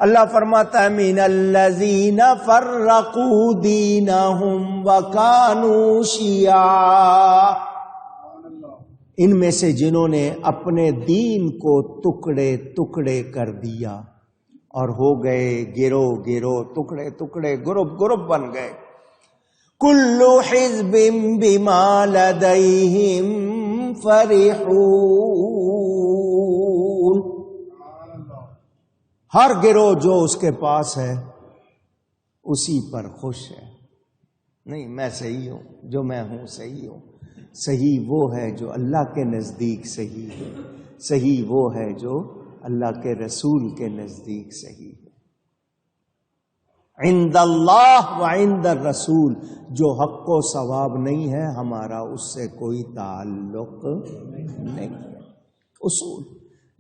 اللہ فرماتا ہے من الذین فرقوا دینہم وکانوا شیعا، ان میں سے جنہوں نے اپنے دین کو ٹکڑے ٹکڑے کر دیا اور ہو گئے گروہ گروہ، ٹکڑے ٹکڑے، گروپ گروپ بن گئے. کل حزب بما لدیہم فرحون، ہر گروہ جو اس کے پاس ہے اسی پر خوش ہے. نہیں میں صحیح ہوں، جو میں ہوں صحیح ہوں. صحیح وہ ہے جو اللہ کے نزدیک صحیح ہے، صحیح وہ ہے جو اللہ کے رسول کے نزدیک صحیح ہے. عند اللہ و عند الرسول، جو حق و ثواب نہیں ہے ہمارا اس سے کوئی تعلق نہیں ہے. اصول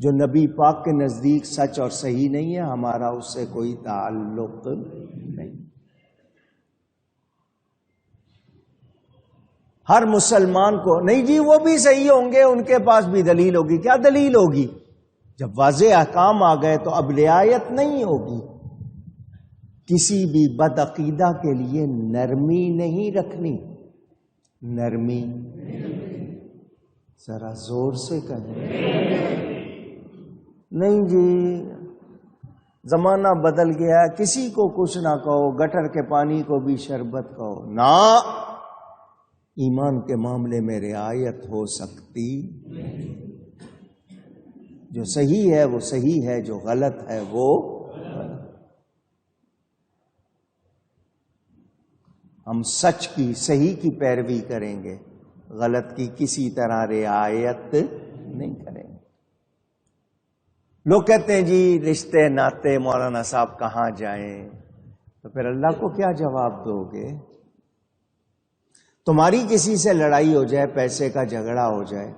جو نبی پاک کے نزدیک سچ اور صحیح نہیں ہے ہمارا اس سے کوئی تعلق نہیں. ہر مسلمان کو نہیں جی وہ بھی صحیح ہوں گے، ان کے پاس بھی دلیل ہوگی. کیا دلیل ہوگی؟ جب واضح احکام آ گئے تو اب رعایت نہیں ہوگی. کسی بھی بدعقیدہ کے لیے نرمی نہیں رکھنی. نرمی ذرا زور سے کہیں. نہیں جی زمانہ بدل گیا، کسی کو کچھ نہ کہو، گٹر کے پانی کو بھی شربت کہو. نہ، ایمان کے معاملے میں رعایت ہو سکتی. جو صحیح ہے وہ صحیح ہے، جو غلط ہے وہ غلط. ہم سچ کی صحیح کی پیروی کریں گے، غلط کی کسی طرح رعایت نہیں کریں گے. لوگ کہتے ہیں جی رشتے ناتے مولانا صاحب کہاں جائیں، تو پھر اللہ کو کیا جواب دو گے؟ تمہاری کسی سے لڑائی ہو جائے، پیسے کا جھگڑا ہو جائے،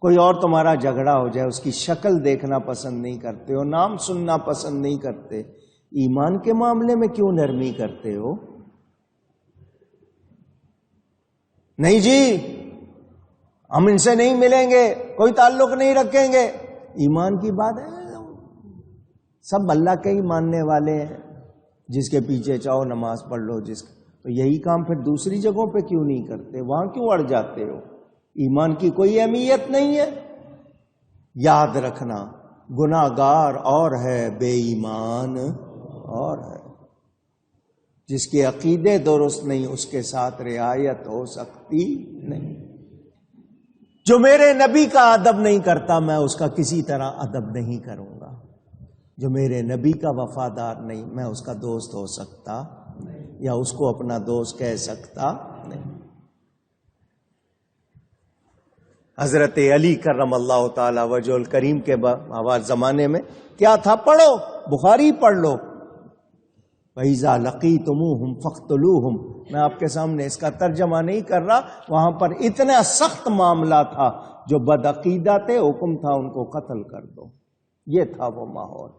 کوئی اور تمہارا جھگڑا ہو جائے، اس کی شکل دیکھنا پسند نہیں کرتے ہو، نام سننا پسند نہیں کرتے، ایمان کے معاملے میں کیوں نرمی کرتے ہو؟ نہیں جی ہم ان سے نہیں ملیں گے، کوئی تعلق نہیں رکھیں گے. ایمان کی بات ہے، سب اللہ کے ہی ماننے والے ہیں. جس کے پیچھے چاہو نماز پڑھ لو، تو یہی کام پھر دوسری جگہوں پہ کیوں نہیں کرتے؟ وہاں کیوں اڑ جاتے ہو؟ ایمان کی کوئی اہمیت نہیں ہے. یاد رکھنا گناہ گار اور ہے، بے ایمان اور ہے. جس کے عقیدے درست نہیں اس کے ساتھ رعایت ہو سکتی نہیں. جو میرے نبی کا ادب نہیں کرتا میں اس کا کسی طرح ادب نہیں کروں گا. جو میرے نبی کا وفادار نہیں میں اس کا دوست ہو سکتا یا اس کو اپنا دوست کہہ سکتا نہیں. حضرت علی کرم اللہ تعالی وجہ الکریم کے زمانے میں کیا تھا؟ پڑھو بخاری پڑھ لو. وَإِذَا لَقِيتُمُوهُمْ فَاقْتُلُوهُمْ. میں آپ کے سامنے اس کا ترجمہ نہیں کر رہا. وہاں پر اتنا سخت معاملہ تھا، جو بدعقیدہ تھے حکم تھا ان کو قتل کر دو. یہ تھا وہ ماحول.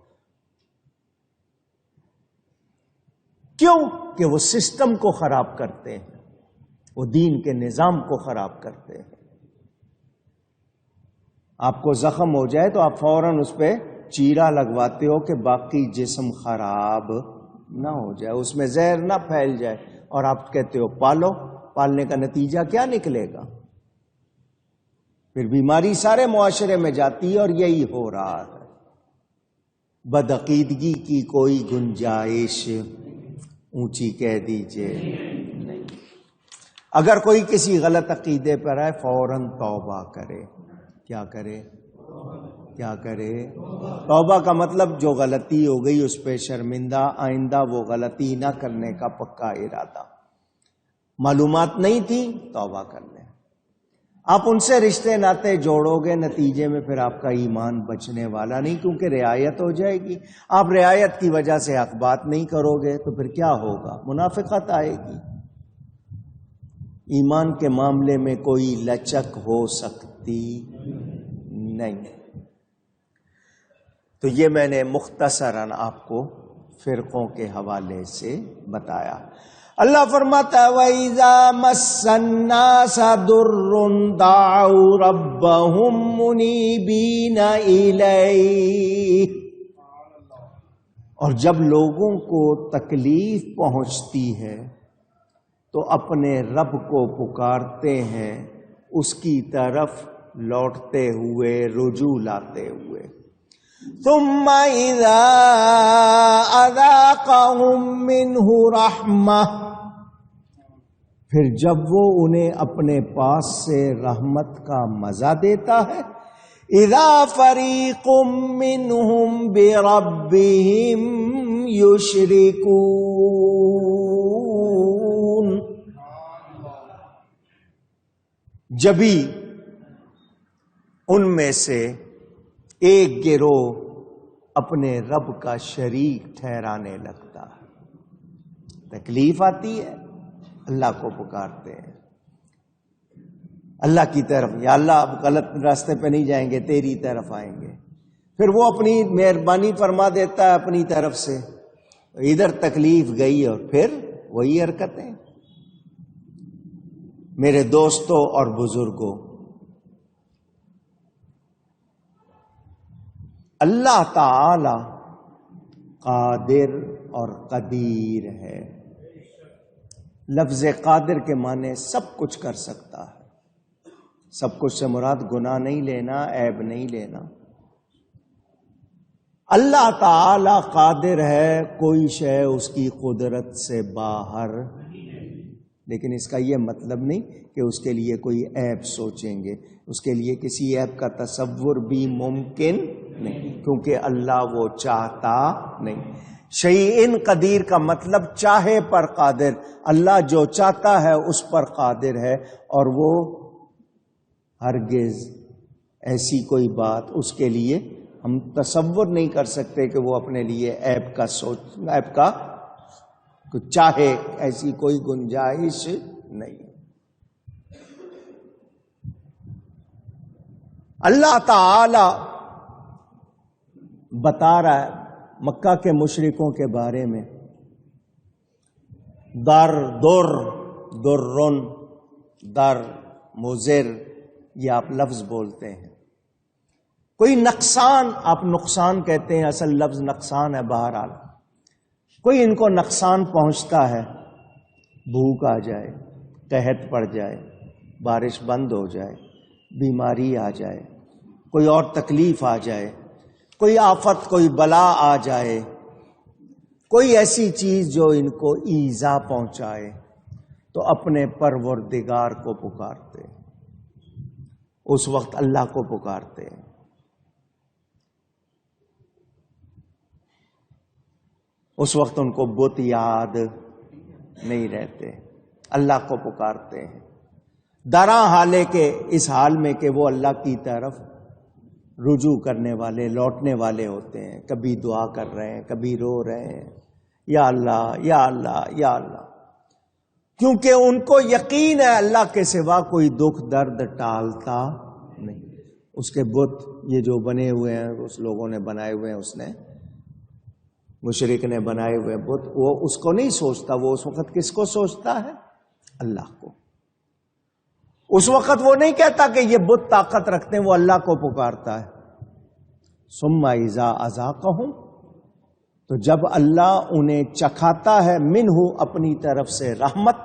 کیوں کہ وہ سسٹم کو خراب کرتے ہیں، وہ دین کے نظام کو خراب کرتے ہیں. آپ کو زخم ہو جائے تو آپ فوراً اس پہ چیرا لگواتے ہو کہ باقی جسم خراب نہ ہو جائے، اس میں زہر نہ پھیل جائے، اور آپ کہتے ہو پالو. پالنے کا نتیجہ کیا نکلے گا؟ پھر بیماری سارے معاشرے میں جاتی ہے، اور یہی ہو رہا ہے. بدعقیدگی کی کوئی گنجائش اونچی کہہ دیجئے نہیں. اگر کوئی کسی غلط عقیدے پر ہے فوراً توبہ کرے. کیا کرے؟ کیا کرے؟ توبہ کا مطلب جو غلطی ہو گئی اس پہ شرمندہ، آئندہ وہ غلطی نہ کرنے کا پکا ارادہ. معلومات نہیں تھی، توبہ کر لیں. آپ ان سے رشتے ناتے جوڑو گے، نتیجے میں پھر آپ کا ایمان بچنے والا نہیں، کیونکہ رعایت ہو جائے گی. آپ رعایت کی وجہ سے حق بات نہیں کرو گے تو پھر کیا ہوگا؟ منافقت آئے گی. ایمان کے معاملے میں کوئی لچک ہو سکتی نہیں. تو یہ میں نے مختصراً آپ کو فرقوں کے حوالے سے بتایا. اللہ فرماتا ہے وَإِذَا مَسَّ النَّاسَ ضُرٌّ دَعَوْا رَبَّهُم مُنِيبِينَ إِلَيْهِ. اور جب لوگوں کو تکلیف پہنچتی ہے تو اپنے رب کو پکارتے ہیں، اس کی طرف لوٹتے ہوئے، رجوع لاتے ہوئے۔ ثم اذا اذاقهم منه رحمہ، پھر جب وہ انہیں اپنے پاس سے رحمت کا مزہ دیتا ہے، اذا فریق منهم بربهم یشرکون، جبھی ان میں سے ایک گروہ اپنے رب کا شریک ٹھہرانے لگتا ہے۔ تکلیف آتی ہے، اللہ کو پکارتے ہیں، اللہ کی طرف، یا اللہ اب غلط راستے پہ نہیں جائیں گے، تیری طرف آئیں گے۔ پھر وہ اپنی مہربانی فرما دیتا ہے اپنی طرف سے، ادھر تکلیف گئی اور پھر وہی حرکتیں۔ میرے دوستوں اور بزرگوں، اللہ تعالی قادر اور قدیر ہے۔ لفظ قادر کے معنی سب کچھ کر سکتا ہے۔ سب کچھ سے مراد گناہ نہیں لینا، عیب نہیں لینا۔ اللہ تعالی قادر ہے، کوئی شے اس کی قدرت سے باہر، لیکن اس کا یہ مطلب نہیں کہ اس کے لیے کوئی عیب سوچیں گے، اس کے لیے کسی عیب کا تصور بھی ممکن نہیں، کیونکہ اللہ وہ چاہتا نہیں۔ شیئن قدیر کا مطلب چاہے پر قادر، اللہ جو چاہتا ہے اس پر قادر ہے، اور وہ ہرگز ایسی کوئی بات اس کے لیے ہم تصور نہیں کر سکتے کہ وہ اپنے لیے عیب کا چاہے، ایسی کوئی گنجائش نہیں۔ اللہ تعالی بتا رہا ہے مکہ کے مشرکوں کے بارے میں، درن در مضر، یہ آپ لفظ بولتے ہیں۔ کوئی نقصان، آپ نقصان کہتے ہیں، اصل لفظ نقصان ہے۔ بہرحال کوئی ان کو نقصان پہنچتا ہے، بھوک آ جائے، قحط پڑ جائے، بارش بند ہو جائے، بیماری آ جائے، کوئی اور تکلیف آ جائے، کوئی آفت، کوئی بلا آ جائے، کوئی ایسی چیز جو ان کو ایذا پہنچائے، تو اپنے پروردگار کو پکارتے، اس وقت اللہ کو پکارتے۔ اس وقت ان کو بت یاد نہیں رہتے، اللہ کو پکارتے ہیں، دراں حالے کے اس حال میں کہ وہ اللہ کی طرف رجوع کرنے والے، لوٹنے والے ہوتے ہیں۔ کبھی دعا کر رہے ہیں، کبھی رو رہے ہیں، یا اللہ یا اللہ یا اللہ، کیونکہ ان کو یقین ہے اللہ کے سوا کوئی دکھ درد ٹالتا نہیں۔ اس کے بت یہ جو بنے ہوئے ہیں، اس لوگوں نے بنائے ہوئے ہیں، اس نے مشرک نے بنائے ہوئے بت، وہ اس کو نہیں سوچتا، وہ اس وقت کس کو سوچتا ہے؟ اللہ کو۔ اس وقت وہ نہیں کہتا کہ یہ بت طاقت رکھتے ہیں، وہ اللہ کو پکارتا ہے۔ ثم اذا اذاقہم، تو جب اللہ انہیں چکھاتا ہے، منہ اپنی طرف سے رحمت،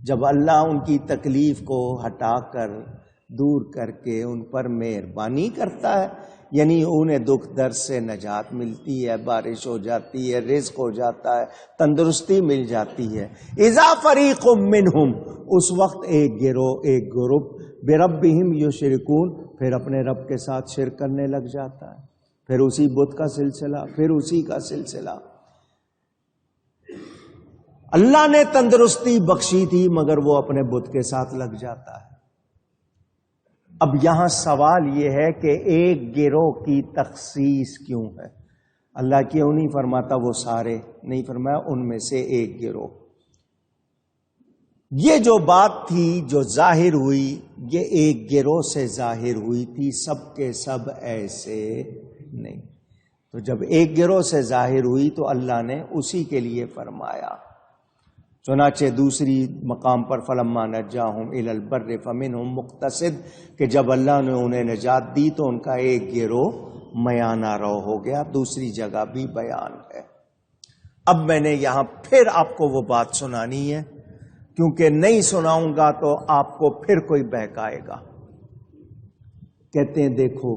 جب اللہ ان کی تکلیف کو ہٹا کر، دور کر کے ان پر مہربانی کرتا ہے، یعنی انہیں دکھ درد سے نجات ملتی ہے، بارش ہو جاتی ہے، رزق ہو جاتا ہے، تندرستی مل جاتی ہے۔ اذا فریق منہم، اس وقت ایک گروپ بربہم یشرکون، پھر اپنے رب کے ساتھ شرک کرنے لگ جاتا ہے، پھر اسی بت کا سلسلہ، پھر اسی کا سلسلہ۔ اللہ نے تندرستی بخشی تھی مگر وہ اپنے بت کے ساتھ لگ جاتا ہے۔ اب یہاں سوال یہ ہے کہ ایک گروہ کی تخصیص کیوں ہے؟ اللہ کیوں نہیں فرماتا وہ سارے؟ نہیں فرمایا ان میں سے ایک گروہ۔ یہ جو بات تھی جو ظاہر ہوئی، یہ ایک گروہ سے ظاہر ہوئی تھی، سب کے سب ایسے نہیں۔ تو جب ایک گروہ سے ظاہر ہوئی تو اللہ نے اسی کے لیے فرمایا۔ چنانچہ دوسری مقام پر فلما نجاہم الی البر فمنہم مقتصد، کہ جب اللہ نے انہیں نجات دی تو ان کا ایک گروہ میانہ رو ہو گیا، دوسری جگہ بھی بیان ہے۔ اب میں نے یہاں پھر آپ کو وہ بات سنانی ہے، کیونکہ نہیں سناؤں گا تو آپ کو پھر کوئی بہکائے گا۔ کہتے ہیں دیکھو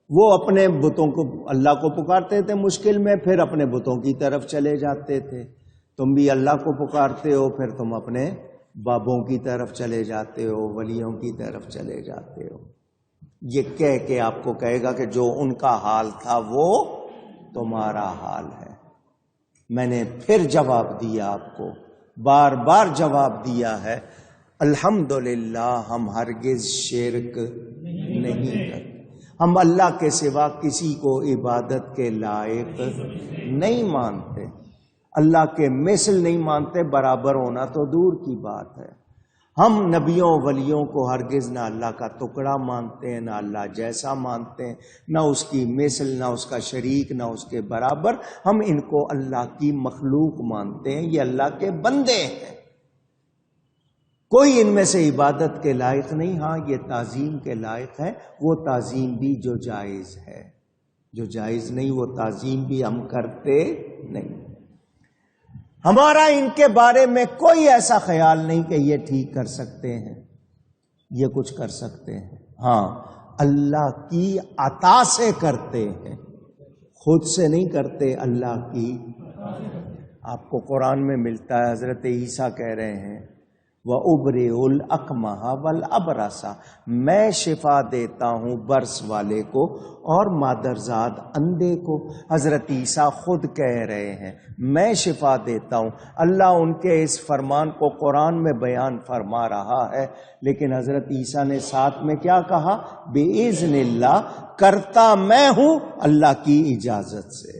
وہ اپنے بتوں کو، اللہ کو پکارتے تھے مشکل میں، پھر اپنے بتوں کی طرف چلے جاتے تھے۔ تم بھی اللہ کو پکارتے ہو، پھر تم اپنے بابوں کی طرف چلے جاتے ہو، ولیوں کی طرف چلے جاتے ہو۔ یہ کہہ کے آپ کو کہے گا کہ جو ان کا حال تھا وہ تمہارا حال ہے۔ میں نے پھر جواب دیا، آپ کو بار بار جواب دیا ہے، الحمدللہ ہم ہرگز شرک نہیں کرتے، ہم اللہ کے سوا کسی کو عبادت کے لائق نہیں مانتے، اللہ کے مثل نہیں مانتے، برابر ہونا تو دور کی بات ہے۔ ہم نبیوں ولیوں کو ہرگز نہ اللہ کا ٹکڑا مانتے ہیں، نہ اللہ جیسا مانتے ہیں، نہ اس کی مثل، نہ اس کا شریک، نہ اس کے برابر۔ ہم ان کو اللہ کی مخلوق مانتے ہیں، یہ اللہ کے بندے ہیں، کوئی ان میں سے عبادت کے لائق نہیں۔ ہاں یہ تعظیم کے لائق ہے، وہ تعظیم بھی جو جائز ہے، جو جائز نہیں وہ تعظیم بھی ہم کرتے نہیں۔ ہمارا ان کے بارے میں کوئی ایسا خیال نہیں کہ یہ ٹھیک کر سکتے ہیں، یہ کچھ کر سکتے ہیں۔ ہاں اللہ کی عطا سے کرتے ہیں، خود سے نہیں کرتے، اللہ کی۔ آپ کو قرآن میں ملتا ہے، حضرت عیسیٰ کہہ رہے ہیں وَأُبْرِئُ الْأَكْمَحَ وَالْأَبْرَصَ، میں شفا دیتا ہوں برس والے کو اور مادرزاد اندھے کو۔ حضرت عیسیٰ خود کہہ رہے ہیں میں شفا دیتا ہوں۔ اللہ ان کے اس فرمان کو قرآن میں بیان فرما رہا ہے، لیکن حضرت عیسیٰ نے ساتھ میں کیا کہا؟ بِإِذْنِ اللَّهِ، کرتا میں ہوں اللہ کی اجازت سے،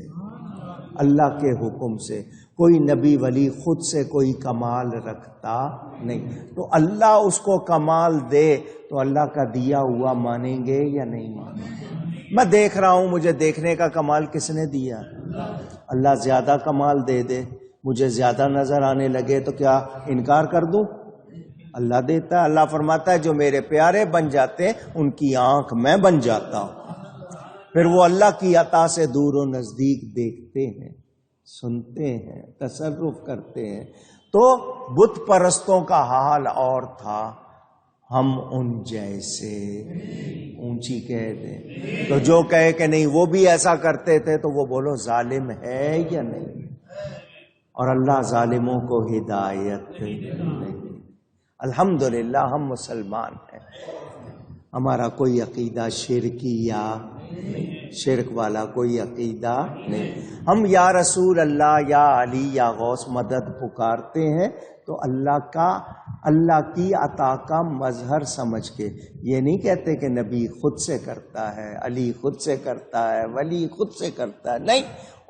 اللہ کے حکم سے۔ کوئی نبی ولی خود سے کوئی کمال رکھتا نہیں، تو اللہ اس کو کمال دے تو اللہ کا دیا ہوا مانیں گے یا نہیں مانیں گے؟ میں دیکھ رہا ہوں، مجھے دیکھنے کا کمال کس نے دیا؟ اللہ زیادہ کمال دے دے، مجھے زیادہ نظر آنے لگے تو کیا انکار کر دوں؟ اللہ دیتا ہے، اللہ فرماتا ہے جو میرے پیارے بن جاتے ہیں ان کی آنکھ میں بن جاتا ہوں، پھر وہ اللہ کی عطا سے دور و نزدیک دیکھتے ہیں، سنتے ہیں، تصرف کرتے ہیں۔ تو بت پرستوں کا حال اور تھا، ہم ان جیسے، اونچی کہہ دیں تو جو کہے کہ نہیں وہ بھی ایسا کرتے تھے تو وہ بولو ظالم ہے یا نہیں؟ اور اللہ ظالموں کو ہدایت نہیں۔ الحمدللہ ہم مسلمان ہیں، ہمارا کوئی عقیدہ شرکیہ نہیں، شرک والا کوئی عقیدہ نہیں۔ ہم یا رسول اللہ یا علی یا غوث مدد پکارتے ہیں تو اللہ کی عطا کا مظہر سمجھ کے، یہ نہیں کہتے کہ نبی خود سے کرتا ہے، علی خود سے کرتا ہے، ولی خود سے کرتا ہے، نہیں،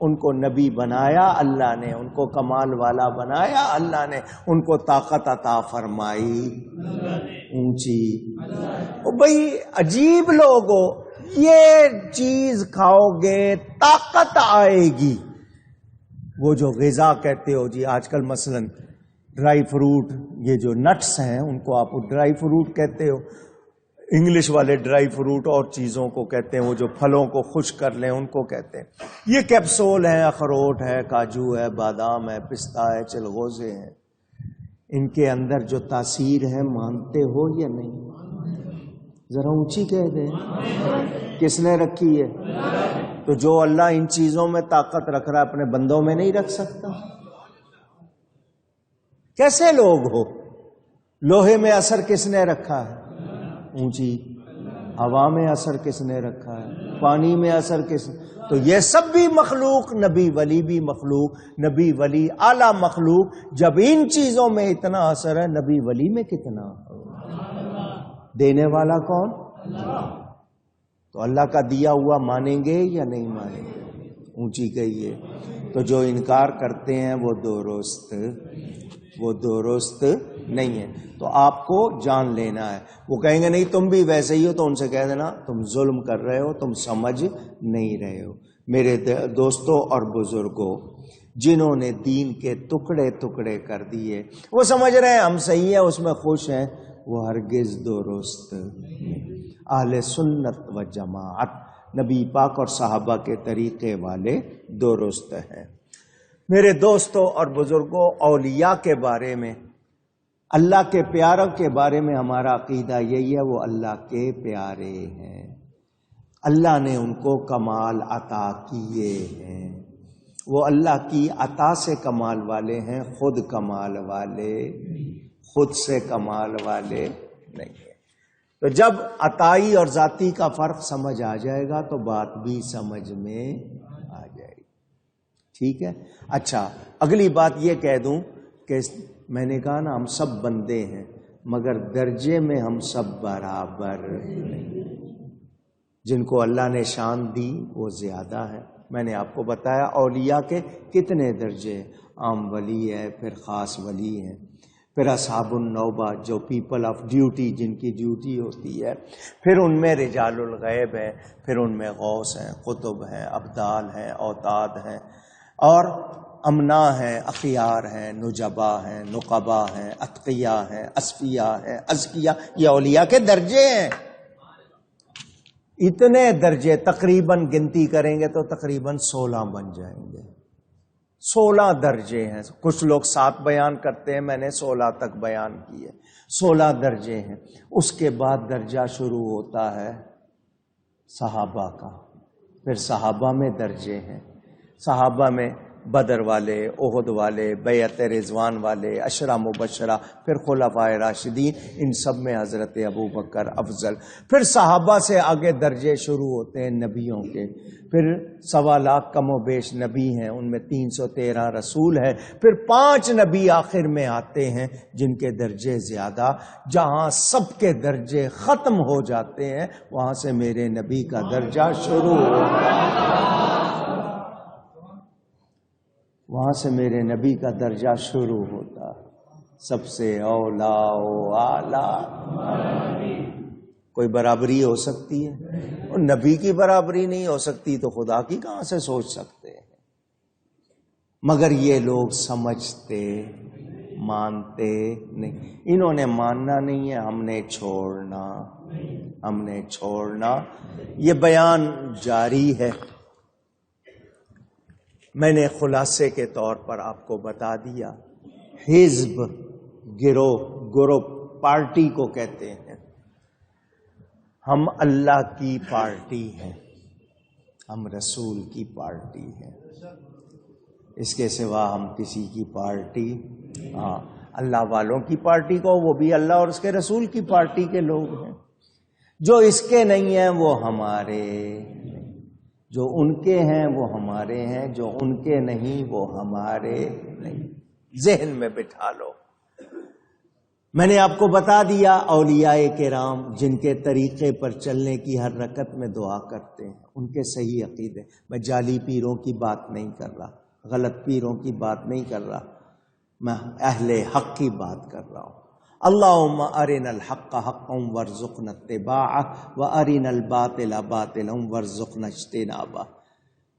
ان کو نبی بنایا اللہ نے، ان کو کمال والا بنایا اللہ نے، ان کو طاقت عطا فرمائی اونچی۔ بھئی عجیب لوگو، یہ چیز کھاؤ گے طاقت آئے گی، وہ جو غذا کہتے ہو جی آج کل مثلا ڈرائی فروٹ، یہ جو نٹس ہیں ان کو آپ ڈرائی فروٹ کہتے ہو، انگلش والے ڈرائی فروٹ اور چیزوں کو کہتے ہیں، وہ جو پھلوں کو خشک کر لیں ان کو کہتے ہیں۔ یہ کیپسول ہے، اخروٹ ہے، کاجو ہے، بادام ہے، پستہ ہے، چلغوزے ہیں، ان کے اندر جو تاثیر ہے مانتے ہو یا نہیں؟ ذرا اونچی کہہ دیں، کس نے رکھی ہے؟ تو جو اللہ ان چیزوں میں طاقت رکھ رہا ہے اپنے بندوں میں نہیں رکھ سکتا؟ کیسے لوگ ہو؟ لوہے میں اثر کس نے رکھا ہے؟ اونچی۔ ہوا میں اثر کس نے رکھا ہے؟ پانی میں اثر کس؟ تو یہ سب بھی مخلوق، نبی ولی بھی مخلوق، نبی ولی اعلیٰ مخلوق۔ جب ان چیزوں میں اتنا اثر ہے، نبی ولی میں کتنا؟ دینے والا کون؟ تو اللہ کا دیا ہوا مانیں گے یا نہیں مانیں گے؟ اونچی کہیے۔ تو جو انکار کرتے ہیں وہ درست نہیں ہے۔ تو آپ کو جان لینا ہے۔ وہ کہیں گے نہیں تم بھی ویسے ہی ہو، تو ان سے کہہ دینا تم ظلم کر رہے ہو، تم سمجھ نہیں رہے ہو۔ میرے دوستوں اور بزرگوں، جنہوں نے دین کے ٹکڑے ٹکڑے کر دیے، وہ سمجھ رہے ہیں ہم صحیح ہیں، اس میں خوش ہیں، وہ ہرگز درست نہیں۔ اہل سنت و جماعت نبی پاک اور صحابہ کے طریقے والے درست ہیں۔ میرے دوستوں اور بزرگوں، اولیاء کے بارے میں، اللہ کے پیاروں کے بارے میں ہمارا عقیدہ یہی ہے، وہ اللہ کے پیارے ہیں، اللہ نے ان کو کمال عطا کیے ہیں، وہ اللہ کی عطا سے کمال والے ہیں، خود کمال والے، خود سے کمال والے نہیں ہیں۔ تو جب عطائی اور ذاتی کا فرق سمجھ آ جائے گا تو بات بھی سمجھ میں آ جائے گی، ٹھیک ہے؟ اچھا، اگلی بات یہ کہہ دوں کہ میں نے کہا نا ہم سب بندے ہیں مگر درجے میں ہم سب برابر نہیں، جن کو اللہ نے شان دی وہ زیادہ ہے۔ میں نے آپ کو بتایا اولیاء کے کتنے درجے ہیں، عام ولی ہے، پھر خاص ولی ہیں، پھر اصحاب النوبہ جو پیپل آف ڈیوٹی، جن کی ڈیوٹی ہوتی ہے، پھر ان میں رجال الغیب ہیں، پھر ان میں غوث ہیں، قطب ہیں، ابدال ہیں، اوتاد ہیں، اور امنا ہیں، اخیار ہیں، نجبا ہیں، نقبا ہیں، اتقیاء ہیں، اصفیاء ہیں، ازکیاء، یہ اولیاء کے درجے ہیں۔ اتنے درجے تقریباً گنتی کریں گے تو تقریباً 16 بن جائیں گے، 16 درجے ہیں۔ کچھ لوگ 7 بیان کرتے ہیں، میں نے 16 تک بیان کیے، 16 درجے ہیں۔ اس کے بعد درجہ شروع ہوتا ہے صحابہ کا، پھر صحابہ میں درجے ہیں، صحابہ میں بدر والے، احد والے، بیعت رضوان والے، عشرہ مبشرہ، پھر خلفائے راشدین، ان سب میں حضرت ابوبکر افضل۔ پھر صحابہ سے آگے درجے شروع ہوتے ہیں نبیوں کے، پھر 1.25 لاکھ کم و بیش نبی ہیں، ان میں 313 رسول ہیں، پھر 5 نبی آخر میں آتے ہیں جن کے درجے زیادہ، جہاں سب کے درجے ختم ہو جاتے ہیں وہاں سے میرے نبی کا درجہ شروع ہوتا ہے، وہاں سے میرے نبی کا درجہ شروع ہوتا، سب سے اولا و اعلی۔ کوئی برابری ہو سکتی ہے؟ اور نبی کی برابری نہیں ہو سکتی تو خدا کی کہاں سے سوچ سکتے ہیں؟ مگر یہ لوگ سمجھتے، مانتے نہیں، انہوں نے ماننا نہیں ہے، ہم نے چھوڑنا، ہم نے چھوڑنا۔ یہ بیان جاری ہے، میں نے خلاصے کے طور پر آپ کو بتا دیا۔ حزب، گروہ، گروپ، پارٹی کو کہتے ہیں، ہم اللہ کی پارٹی ہیں، ہم رسول کی پارٹی ہیں، اس کے سوا ہم کسی کی پارٹی، ہاں اللہ والوں کی پارٹی کو، وہ بھی اللہ اور اس کے رسول کی پارٹی کے لوگ ہیں، جو اس کے نہیں ہیں وہ ہمارے، جو ان کے ہیں وہ ہمارے ہیں، جو ان کے نہیں وہ ہمارے نہیں، ذہن میں بٹھا لو۔ میں نے آپ کو بتا دیا اولیاء کرام جن کے طریقے پر چلنے کی ہر رکعت میں دعا کرتے ہیں، ان کے صحیح عقیدے، میں جعلی پیروں کی بات نہیں کر رہا، غلط پیروں کی بات نہیں کر رہا، میں اہل حق کی بات کر رہا ہوں۔ اللہم ارنا الحق حقا وارزقنا اتباعہ وارنا الباطل باطلا وارزقنا اجتنابہ۔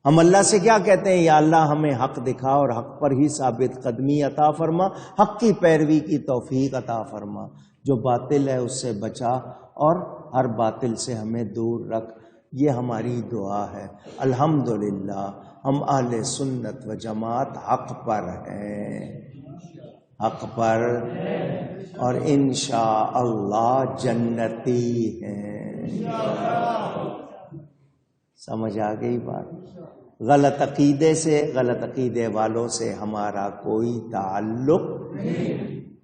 ہم اللہ سے کیا کہتے ہیں؟ یا اللہ ہمیں حق دکھا اور حق پر ہی ثابت قدمی عطا فرما، حق کی پیروی کی توفیق عطا فرما، جو باطل ہے اس سے بچا اور ہر باطل سے ہمیں دور رکھ۔ یہ ہماری دعا ہے۔ الحمدللہ ہم اہل سنت و جماعت حق پر ہیں، حق پر، اور انشاءاللہ جنتی ہیں۔ سمجھ آ گئی بات؟ غلط عقیدے سے، غلط عقیدے والوں سے ہمارا کوئی تعلق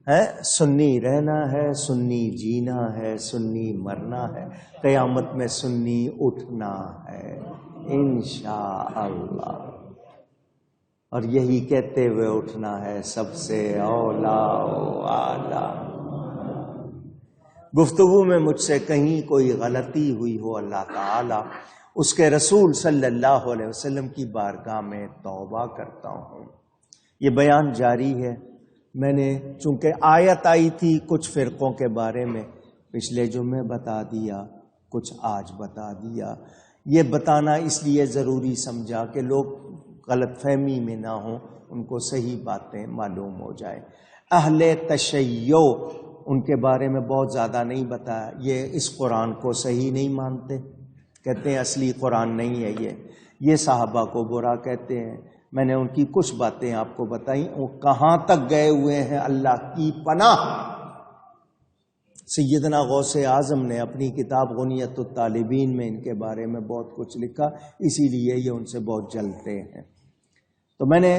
ہے۔ سنی رہنا ہے، سنی جینا ہے، سنی مرنا ہے، قیامت میں سنی اٹھنا ہے انشاءاللہ، اور یہی کہتے ہوئے اٹھنا ہے، سب سے اولا و اعلی۔ گفتگو میں مجھ سے کہیں کوئی غلطی ہوئی ہو، اللہ تعالی اس کے رسول صلی اللہ علیہ وسلم کی بارگاہ میں توبہ کرتا ہوں۔ یہ بیان جاری ہے۔ میں نے چونکہ آیت آئی تھی کچھ فرقوں کے بارے میں، پچھلے جمعے بتا دیا، کچھ آج بتا دیا۔ یہ بتانا اس لیے ضروری سمجھا کہ لوگ غلط فہمی میں نہ ہوں، ان کو صحیح باتیں معلوم ہو جائے۔ اہل تشیع، ان کے بارے میں بہت زیادہ نہیں بتایا، یہ اس قرآن کو صحیح نہیں مانتے، کہتے ہیں اصلی قرآن نہیں ہے یہ صحابہ کو برا کہتے ہیں. میں نے ان کی کچھ باتیں آپ کو بتائیں، وہ کہاں تک گئے ہوئے ہیں اللہ کی پناہ. سیدنا غوث اعظم نے اپنی کتاب غنیت الطالبین میں ان کے بارے میں بہت کچھ لکھا، اسی لیے یہ ان سے بہت جلتے ہیں. تو میں نے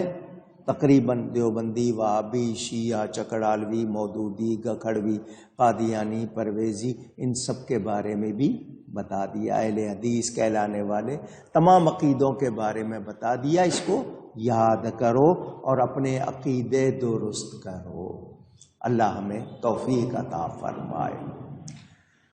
تقریباً دیوبندی، وہابی، شیعہ، چکڑالوی، مودودی، گکھڑوی، قادیانی، پرویزی، ان سب کے بارے میں بھی بتا دیا. اہل حدیث کہلانے والے تمام عقیدوں کے بارے میں بتا دیا. اس کو یاد کرو اور اپنے عقیدے درست کرو. اللہ ہمیں توفیق عطا فرمائے.